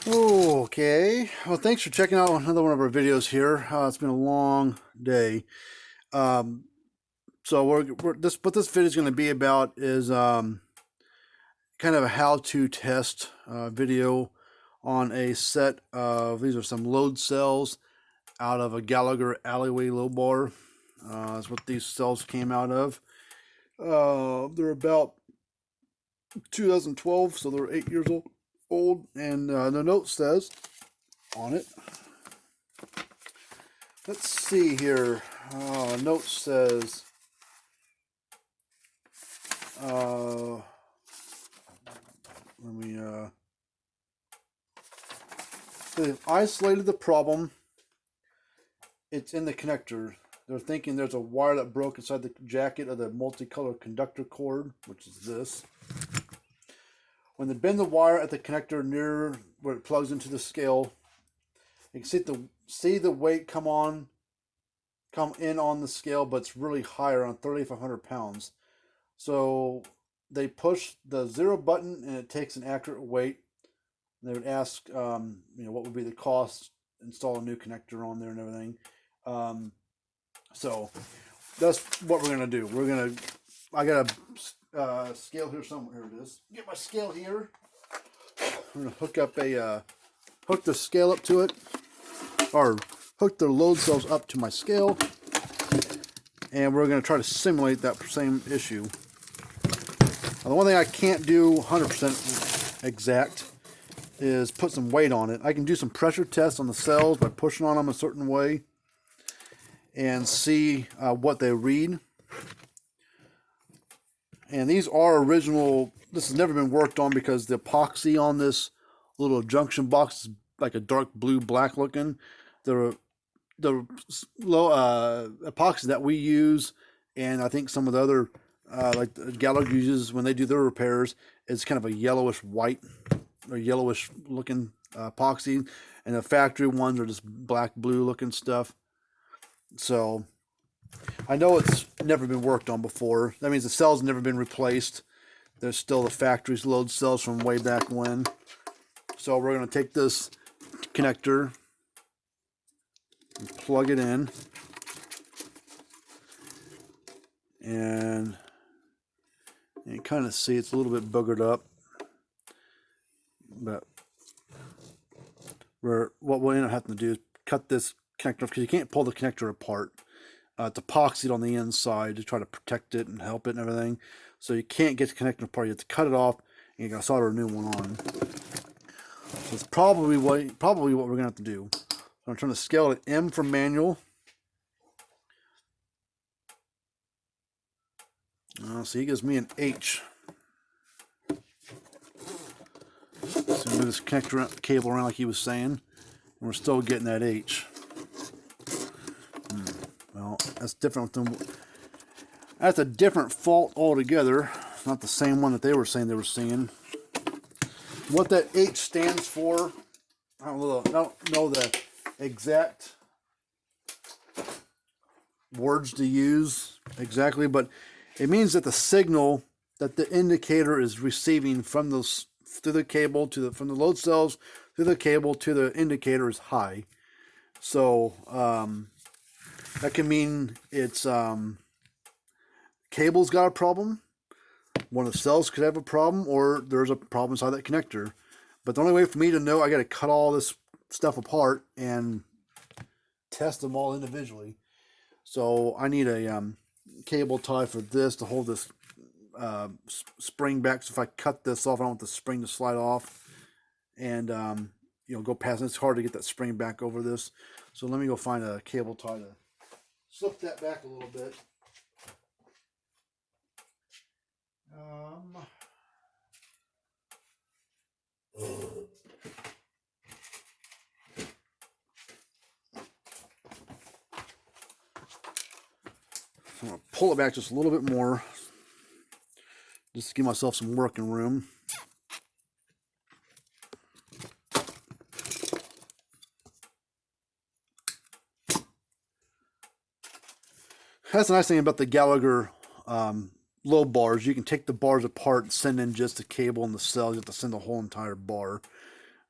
Okay, well, thanks for checking out another one of our videos here. It's been a long day. Um, so what this video is going to be about is kind of a how-to test video on a set of, these are some load cells out of a Gallagher alleyway low bar. That's what these cells came out of. They're about 2012, so they're 8 years old, and the note says on it, let's see here. Note says, they've isolated the problem. It's in the connector. They're thinking there's a wire that broke inside the jacket of the multicolored conductor cord, which is this. When they bend the wire at the connector near where it plugs into the scale, you can see the weight come in on the scale, but it's really higher, on 3,500 pounds. So they push the 0 button and it takes an accurate weight. And they would ask, what would be the cost, install a new connector on there and everything. So that's what we're gonna do. I got a scale here somewhere. Here it is. Get my scale here. We're gonna hook the scale up to it, or hook the load cells up to my scale, and we're gonna try to simulate that same issue. Now, the one thing I can't do 100% exact is put some weight on it. I can do some pressure tests on the cells by pushing on them a certain way and see what they read. And these are original. This has never been worked on because the epoxy on this little junction box is like a dark blue black looking. The low epoxy that we use, and I think some of the other like Gallagher uses when they do their repairs, is kind of a yellowish white or yellowish looking epoxy, and the factory ones are just black blue looking stuff. So I know it's never been worked on before. That means the cells never been replaced. There's still the factory's load cells from way back when. So we're going to take this connector and plug it in, and you kind of see it's a little bit boogered up, but what we'll end up having to do is cut this connector, because you can't pull the connector apart. It's epoxied on the inside to try to protect it and help it and everything. So you can't get the connector apart. You have to cut it off, and you got to solder a new one on. So it's probably what we're going to have to do. So I'm trying to scale it M for manual. So he gives me an H. So move this connector cable around like he was saying, and we're still getting that H. Well, that's different than, that's a different fault altogether. Not the same one that they were saying they were seeing. What that H stands for, I don't know the exact words to use exactly, but it means that the signal that the indicator is receiving from those through the cable from the load cells through the cable to the indicator is high. So that can mean it's cable's got a problem, one of the cells could have a problem, or there's a problem inside that connector. But the only way for me to know, I got to cut all this stuff apart and test them all individually. So I need a cable tie for this to hold this spring back. So if I cut this off, I don't want the spring to slide off and go past it. It's hard to get that spring back over this. So let me go find a cable tie to slip that back a little bit. I'm going to pull it back just a little bit more, just to give myself some working room. That's the nice thing about the Gallagher low bars. You can take the bars apart and send in just the cable and the cells. You have to send the whole entire bar.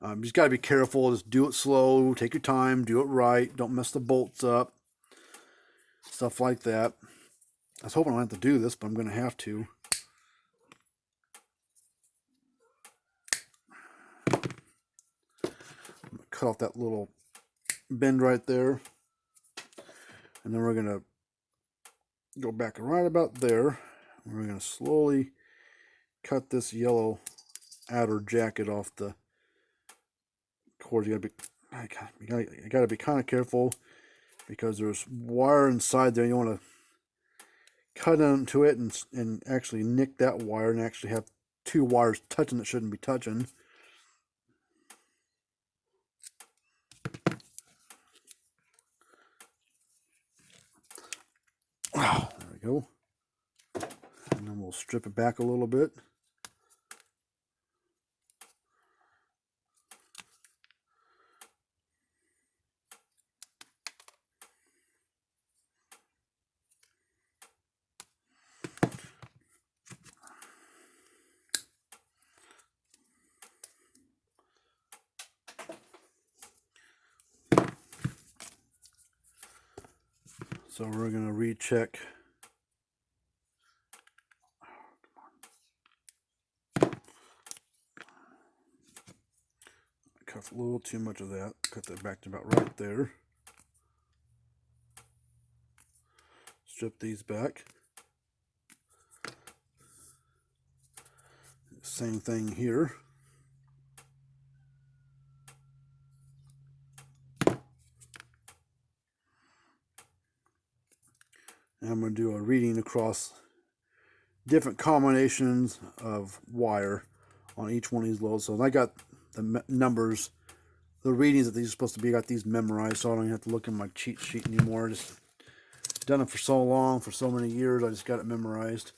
You just got to be careful. Just do it slow. Take your time. Do it right. Don't mess the bolts up. Stuff like that. I was hoping I don't have to do this, but I'm going to have to. I'm going to cut off that little bend right there. And then we're going to go back right about there. We're going to slowly cut this yellow outer jacket off the cord. You gotta be kind of careful because there's wire inside there. You want to cut into it and actually nick that wire and actually have two wires touching that shouldn't be touching. There we go. And then we'll strip it back a little bit. So we're going to recheck. Cut a little too much of that. Cut that back to about right there. Strip these back. Same thing here. And I'm going to do a reading across different combinations of wire on each one of these loads. So I got the numbers, the readings that these are supposed to be. I got these memorized, so I don't have to look in my cheat sheet anymore. Just done it for so long, for so many years, I just got it memorized.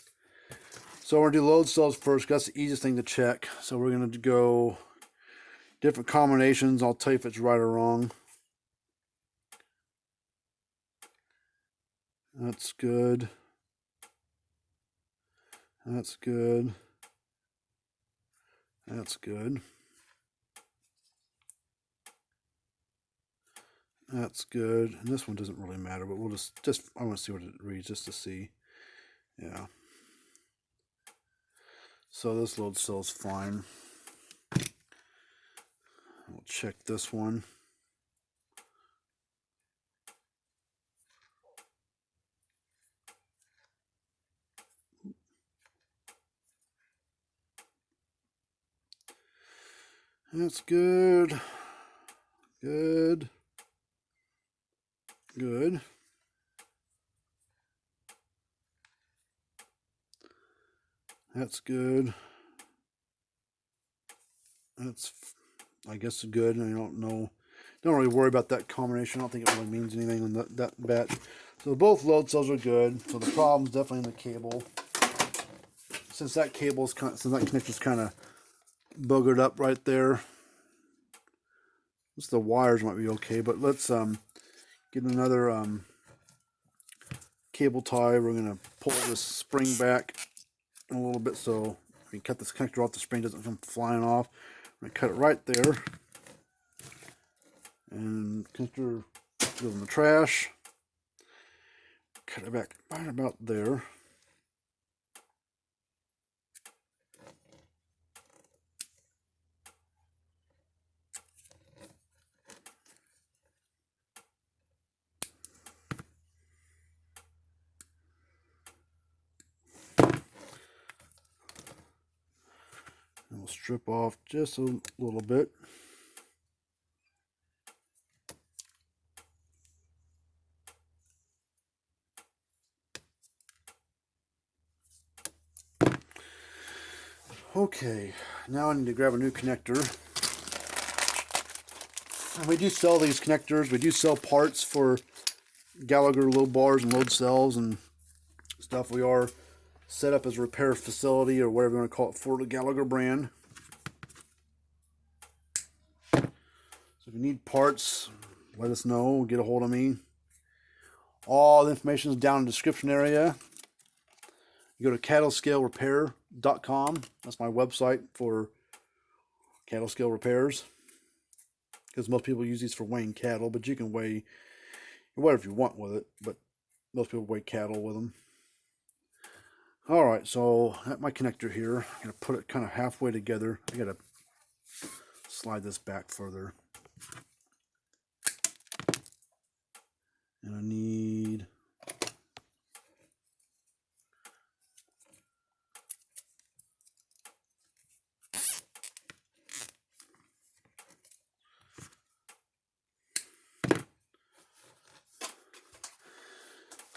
So we're going to do load cells first. That's the easiest thing to check. So we're going to go different combinations. I'll tell you if it's right or wrong. That's good. That's good. That's good. That's good. And this one doesn't really matter, but we'll just I want to see what it reads just to see. Yeah. So this load cell is fine. We'll check this one. That's good. Good. Good. That's good. That's, I guess, good. I don't know. Don't really worry about that combination. I don't think it really means anything on that bet. So both load cells are good. So the problem's definitely in the cable. Since that cable's since that connection's kind of boogered up right there. Just the wires might be okay, but let's get another cable tie. We're gonna pull this spring back a little bit so we can cut this connector off. The spring doesn't come flying off. I'm gonna cut it right there, and connector goes in the trash. Cut it back right about there. And we'll strip off just a little bit. Okay, now I need to grab a new connector. And we do sell these connectors. We do sell parts for Gallagher load bars and load cells and stuff. We are set up as a repair facility or whatever you want to call it for the Gallagher brand. So if you need parts, let us know. Get a hold of me. All the information is down in the description area. You go to cattlescalerepair.com. That's my website for cattle scale repairs. because most people use these for weighing cattle, but you can weigh whatever you want with it, but most people weigh cattle with them. Alright, so I got my connector here. I'm going to put it kind of halfway together. I got to slide this back further. And I need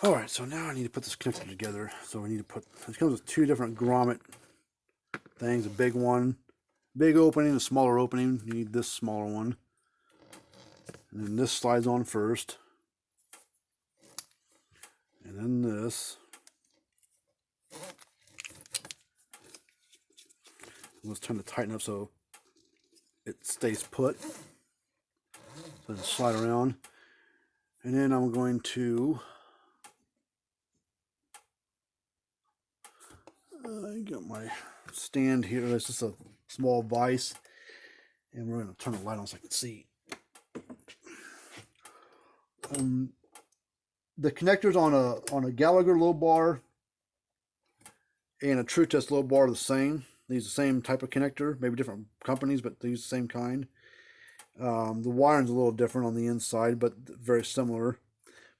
Alright, so now I need to put this connector together. So we need to put, it comes with two different grommet things, a big one, big opening, a smaller opening. You need this smaller one. And then this slides on first. And then this. Let's trying to tighten up so it stays put. So just slide around. And then I'm going to get my stand here. It's just a small vise, and we're going to turn the light on so I can see. The connectors on a Gallagher low bar and a True Test low bar are the same. They use the same type of connector, maybe different companies, but they use the same kind. The wiring's a little different on the inside, but very similar.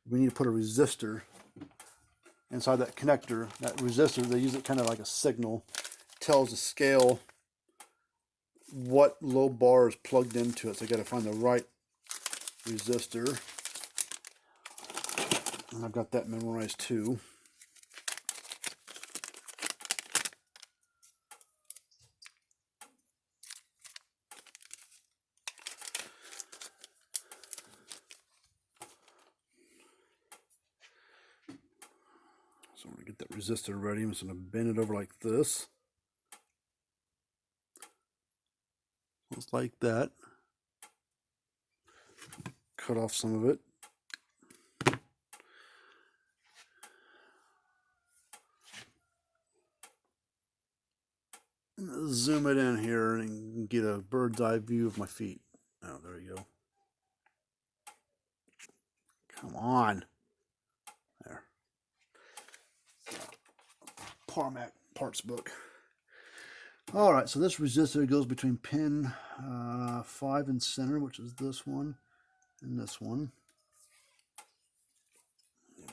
We need to put a resistor inside that connector. That resistor, they use it kind of like a signal. It tells the scale what low bar is plugged into it. So you got to find the right resistor. And I've got that memorized too. So I'm going to get that resistor ready. I'm just going to bend it over like this. Just like that. Cut off some of it. Zoom it in here and get a bird's eye view of my feet. Oh, there you go. Come on. There. Parmak parts book. Alright, so this resistor goes between pin 5 and center, which is this one, and this one.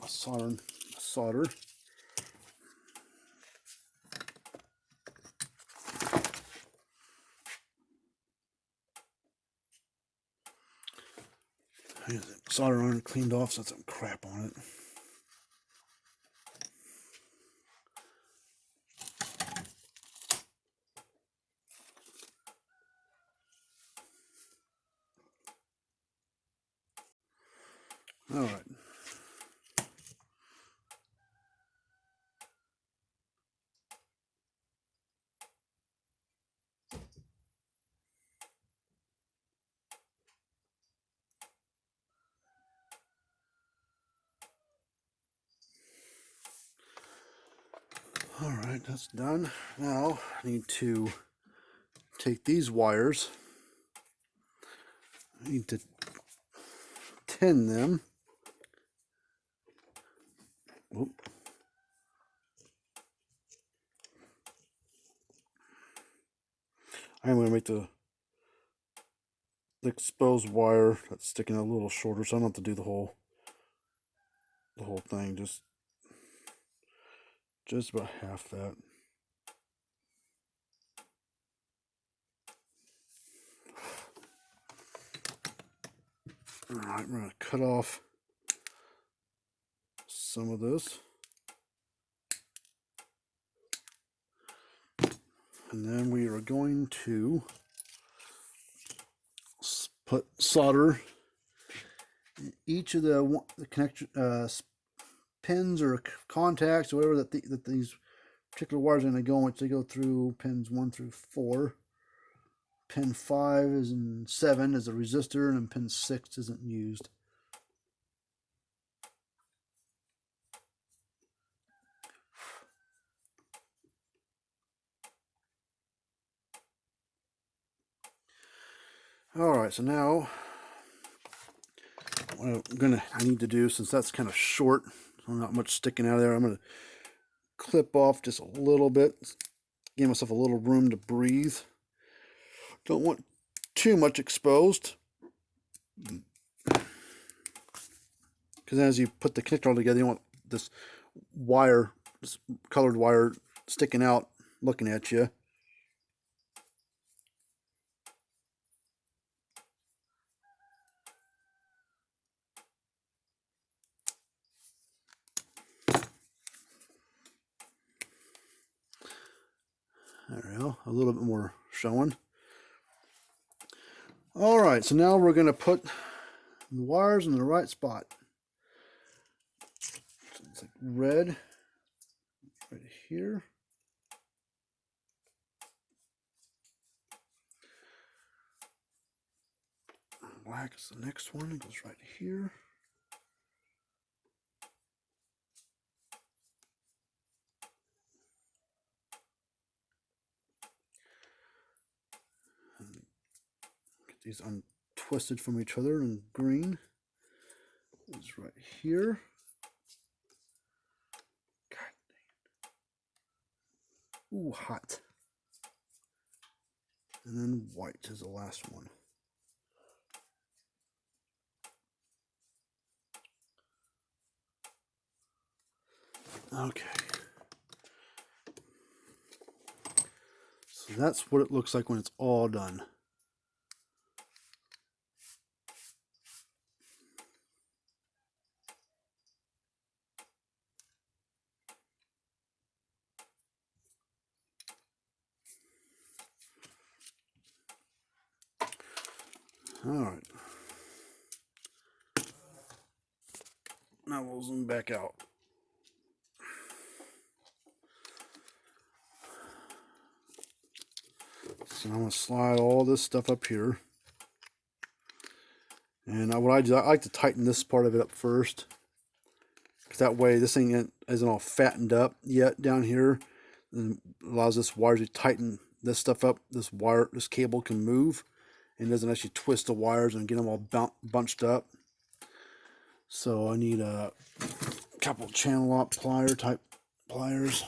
Solder. Here's the solder iron cleaned off, so that's some crap on it. All right. All right, that's done. Now I need to take these wires. I need to tin them. Oop. I'm going to make the exposed wire that's sticking out a little shorter, so I don't have to do the whole thing. Just about half that. All right, we're going to cut off some of this. And then we are going to put solder in each of the connection pins or contacts, or whatever that these particular wires are going to go in, which they go through pins 1 through 4. Pin 5 is in 7 is a resistor, and pin 6 isn't used. Alright, so now what I need to do, since that's kind of short, so not much sticking out of there, I'm going to clip off just a little bit, give myself a little room to breathe. Don't want too much exposed, because as you put the connector all together, you want this wire, this colored wire, sticking out, looking at you. There we go, a little bit more showing. Alright, so now we're going to put the wires in the right spot. So it's like red right here. Black is the next one, it goes right here. Get these untwisted from each other, and green is right here. God dang. Ooh, hot. And then white is the last one. Okay. So that's what it looks like when it's all done. Alright. Now we'll zoom back out. So I'm going to slide all this stuff up here. And what I do, I like to tighten this part of it up first, because that way this thing isn't all fattened up yet down here. And allows this wire to tighten this stuff up. This cable can move and doesn't actually twist the wires and get them all bunched up. So I need a couple channel lock plier type pliers.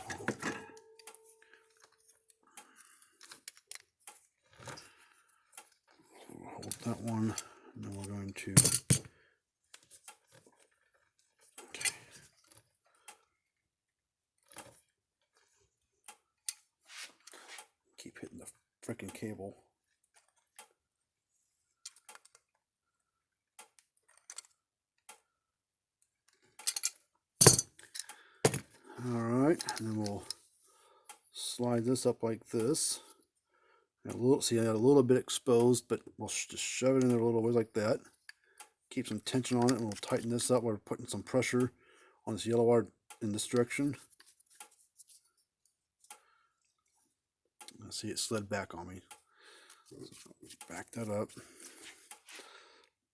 Hold that one, and then we're going to keep hitting the frickin' cable. Alright, and then we'll slide this up like this. See, I got a little bit exposed, but we'll just shove it in there a little bit like that. Keep some tension on it, and we'll tighten this up. We're putting some pressure on this yellow wire in this direction. See, it slid back on me. Back that up.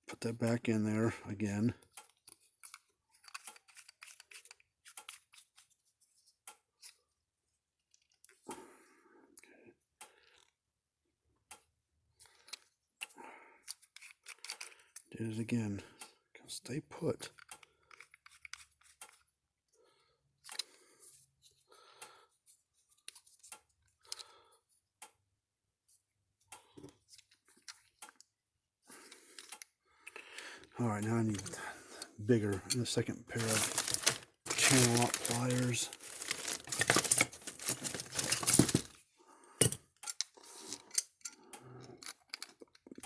Put that back in there again. Did it again. Stay put. Alright, now I need bigger, and a second pair of channel lock pliers.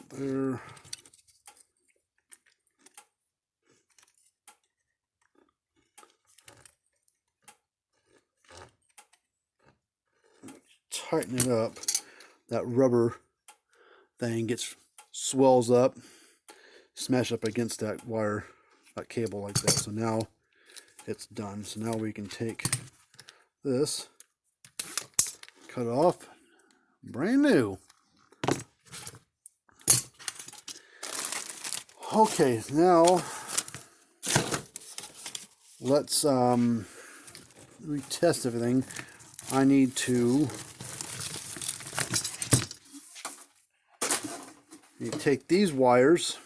There. Tighten it up. That rubber thing swells up, smash up against that wire, that cable like that. So now it's done. So now we can take this, cut it off, brand new. Okay, now let's retest everything. I need to You take these wires,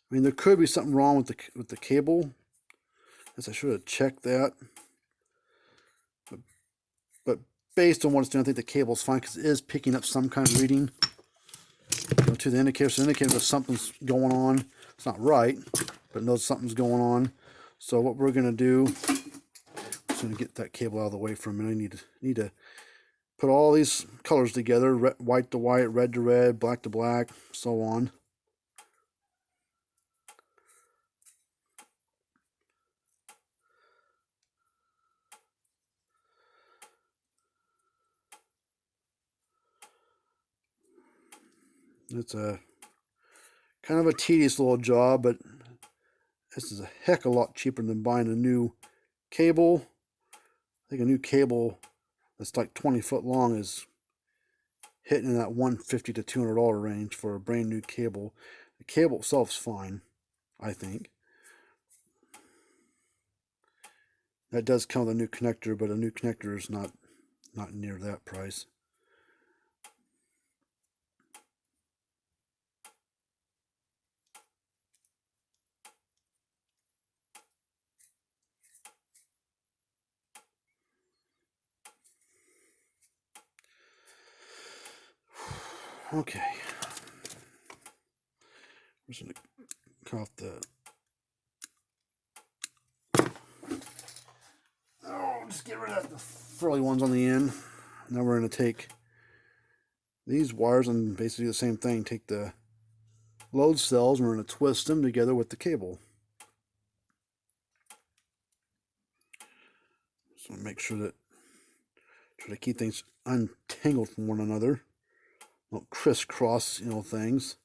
I mean, there could be something wrong with the cable. As I should have checked that. But based on what it's doing, I think the cable's fine because it is picking up some kind of reading to the indicator. So the indicator that something's going on. It's not right, but it knows something's going on. So what we're going to do, I'm just going to get that cable out of the way for a minute. I need to put all these colors together, white to white, red to red, black to black, so on. It's a kind of a tedious little job, but this is a heck of a lot cheaper than buying a new cable. I think a new cable that's like 20 foot long is hitting in that $150 to $200 range for a brand new cable. The cable itself is fine, I think. That does come with a new connector, but a new connector is not near that price. Okay. I'm just going to cut off the... Oh, just get rid of the frilly ones on the end. Now we're going to take these wires and basically do the same thing. Take the load cells and we're going to twist them together with the cable. So make sure that, try to keep things untangled from one another. Don't crisscross, things.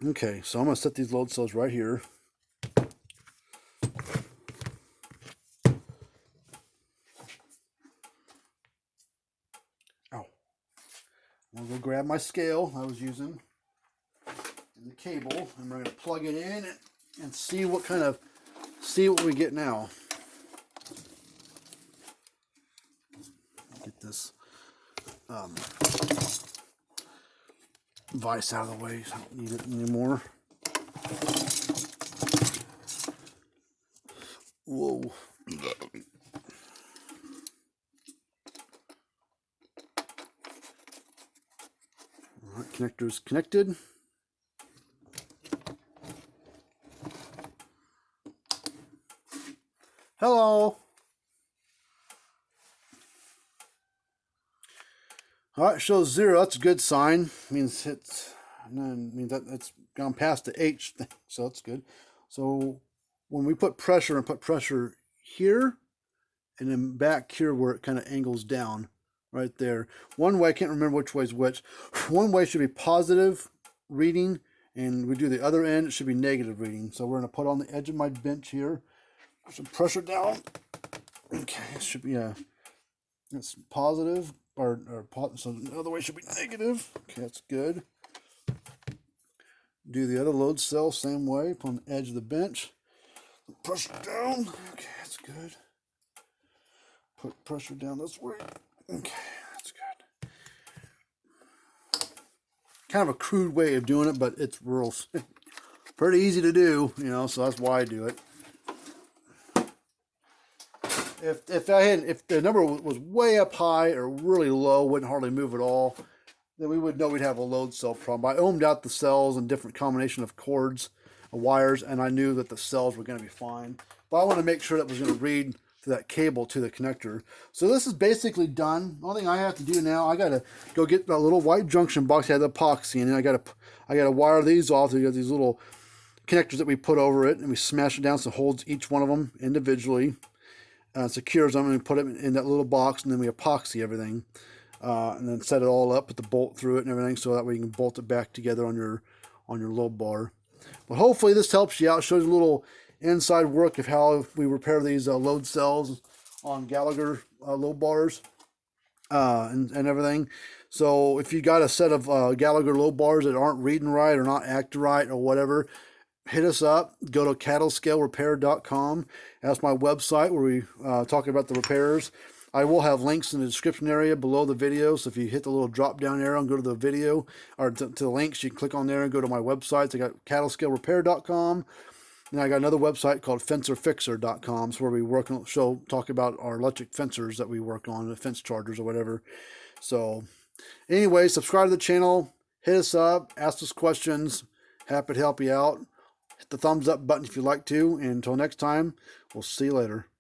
Okay, so I'm going to set these load cells right here. Ow. I'm going to go grab my scale I was using and the cable, and we're going to plug it in and see what we get now. Get this vise out of the way, so I don't need it anymore. Whoa. Alright, connector's connected. Hello. Alright, shows 0. That's a good sign. Means that it's gone past the H thing, so that's good. So when we put pressure here and then back here where it kind of angles down right there. One way, I can't remember which way is which. One way should be positive reading, and we do the other end, it should be negative reading. So we're going to put on the edge of my bench here, put some pressure down. Okay, it should be it's positive. So the other way should be negative. Okay, that's good. Do the other load cell same way. Put on the edge of the bench. Pressure down. Okay, that's good. Put pressure down this way. Okay, that's good. Kind of a crude way of doing it, but it's real pretty easy to do, so that's why I do it. If the number was way up high or really low, wouldn't hardly move at all, then we would know we'd have a load cell problem. I ohmed out the cells and different combination of cords, wires, and I knew that the cells were going to be fine. But I want to make sure that was going to read through that cable to the connector. So this is basically done. The only thing I have to do now, I got to go get that little white junction box that had the epoxy in it. I got to wire these off. We got these little connectors that we put over it, and we smash it down so it holds each one of them individually. Secures them, and we put them in that little box, and then we epoxy everything. and then set it all up with the bolt through it and everything, so that way you can bolt it back together on your low bar. But hopefully this helps you out. Shows you a little inside work of how we repair these load cells on Gallagher low bars and everything. So if you got a set of Gallagher low bars that aren't reading right or not acting right or whatever, hit us up. Go to cattlescalerepair.com. That's my website where we talk about the repairs. I will have links in the description area below the video, so if you hit the little drop down arrow and go to the video, or to the links, you can click on there and go to my websites. I got cattlescalerepair.com, and I got another website called fencerfixer.com, so where we work on, talk about our electric fencers that we work on, the fence chargers or whatever. So anyway, subscribe to the channel, hit us up, ask us questions. Happy to help you out. Hit the thumbs up button if you'd like to, and until next time, we'll see you later.